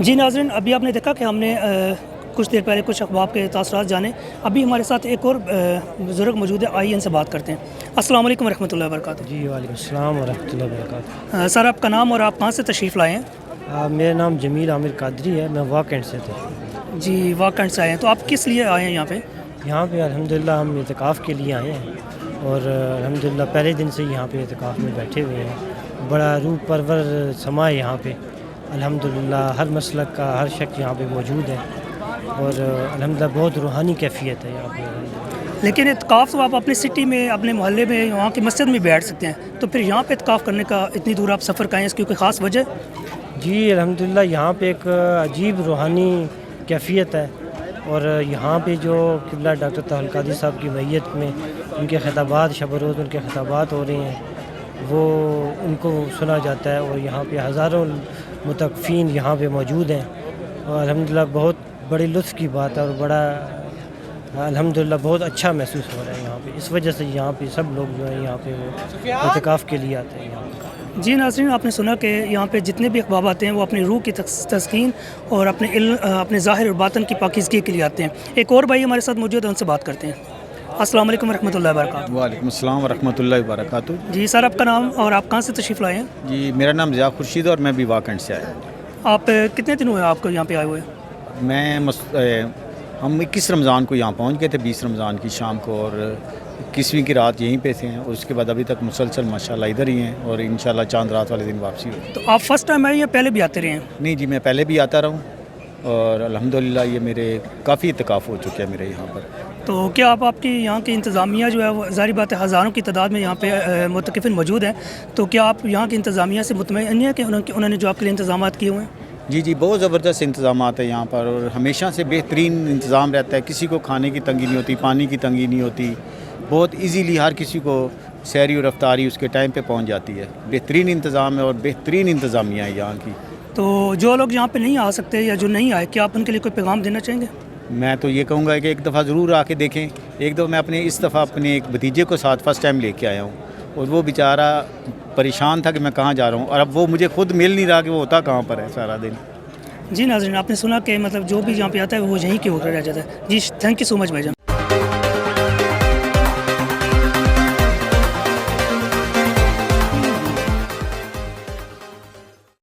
جی ناظرین، ابھی آپ نے دیکھا کہ ہم نے کچھ دیر پہلے کچھ اخبار کے تاثرات جانے. ابھی ہمارے ساتھ ایک اور بزرگ موجود ہے، آئیے ان سے بات کرتے ہیں. السلام علیکم ورحمۃ اللہ وبرکاتہ. جی وعلیکم السلام ورحمۃ اللہ وبرکاتہ. سر، آپ کا نام اور آپ کہاں سے تشریف لائے ہیں؟ میرا نام جمیل عامر قادری ہے، میں واکنڈ سے تھے. جی، واکنڈ سے آئے ہیں. تو آپ کس لیے آئے ہیں یہاں پہ؟ یہاں پہ الحمدللہ ہم اعتکاف کے لیے آئے ہیں، اور الحمدللہ پہلے دن سے یہاں پہ اعتکاف میں بیٹھے ہوئے ہیں. بڑا روح پرور سما ہے یہاں پہ الحمدللہ. ہر مسلک کا ہر شخص یہاں پہ موجود ہے، اور الحمدللہ بہت روحانی کیفیت ہے یہاں پہ. لیکن اعتکاف تو آپ اپنی سٹی میں، اپنے محلے میں، وہاں کی مسجد میں بیٹھ سکتے ہیں، تو پھر یہاں پہ اعتکاف کرنے کا اتنی دور آپ سفر کا ہے، اس کی کوئی خاص وجہ؟ جی الحمدللہ یہاں پہ ایک عجیب روحانی کیفیت ہے، اور یہاں پہ جو قبلہ ڈاکٹر طاہر القادری صاحب کی میت میں ان کے خطابات، شب و روز ان کے خطابات ہو رہے ہیں، وہ ان کو سنا جاتا ہے. اور یہاں پہ ہزاروں متقفین یہاں پہ موجود ہیں، اور الحمدللہ بہت بڑی لطف کی بات ہے، اور بڑا الحمدللہ بہت اچھا محسوس ہو رہا ہے یہاں پہ. اس وجہ سے یہاں پہ سب لوگ جو ہیں یہاں پہ وہ اعتکاف کے لیے آتے ہیں یہاں پہ. جی ناظرین، آپ نے سنا کہ یہاں پہ جتنے بھی احباب آتے ہیں وہ اپنی روح کی تسکین اور اپنے علم، اپنے ظاہر اور باطن کی پاکیزگی کے لیے آتے ہیں. ایک اور بھائی ہمارے ساتھ موجود ہے، ان سے بات کرتے ہیں. السلام علیکم ورحمۃ اللہ وبرکاتہ. وعلیکم السلام ورحمۃ اللہ وبرکاتہ. جی سر، آپ کا نام اور آپ کہاں سے تشریف لائے ہیں؟ جی میرا نام ضیاء خورشید ہے، اور میں بھی واکنڈ سے آیا ہوں. آپ کتنے دن ہوئے آپ کو یہاں پہ آئے ہوئے؟ ہم 21 رمضان کو یہاں پہنچ گئے تھے، 20 رمضان کی شام کو، اور 21ویں کی رات یہیں پہ تھے، اور اس کے بعد ابھی تک مسلسل ماشاءاللہ ادھر ہی ہیں، اور انشاءاللہ چاند رات والے دن واپسی ہوگی. تو آپ فرسٹ ٹائم آئے یا پہلے بھی آتے رہے ہیں؟ نہیں جی، میں پہلے بھی آتا رہا ہوں، اور الحمدللہ یہ میرے کافی اعتکاف ہو چکے ہیں میرے یہاں پر. تو کیا آپ کی یہاں کی انتظامیہ جو ہے وہ ظاہری بات ہے ہزاروں کی تعداد میں یہاں پہ متقفین موجود ہیں، تو کیا آپ یہاں کی انتظامیہ سے مطمئن ہیں کہ انہوں نے جو آپ کے لیے انتظامات کیے ہوئے ہیں؟ جی بہت زبردست انتظامات ہیں یہاں پر، اور ہمیشہ سے بہترین انتظام رہتا ہے. کسی کو کھانے کی تنگی نہیں ہوتی، پانی کی تنگی نہیں ہوتی. بہت ایزیلی ہر کسی کو سیری و رفتاری اس کے ٹائم پہ پہنچ جاتی ہے. بہترین انتظام ہے اور بہترین انتظامیہ ہے یہاں کی. تو جو لوگ یہاں پہ نہیں آ سکتے یا جو نہیں آئے، کیا آپ ان کے لیے کوئی پیغام دینا چاہیں گے؟ میں تو یہ کہوں گا کہ ایک دفعہ ضرور آ کے دیکھیں. ایک دفعہ میں اس دفعہ اپنے ایک بھتیجے کو ساتھ فرسٹ ٹائم لے کے آیا ہوں، اور وہ بیچارہ پریشان تھا کہ میں کہاں جا رہا ہوں، اور اب وہ مجھے خود مل نہیں رہا کہ وہ ہوتا کہاں پر ہے سارا دن. جی ناظرین، آپ نے سنا کہ مطلب جو بھی یہاں پہ آتا ہے وہ یہیں کے ہو کر رہ جاتا ہے. جی تھینک یو سو مچ بھائی جان.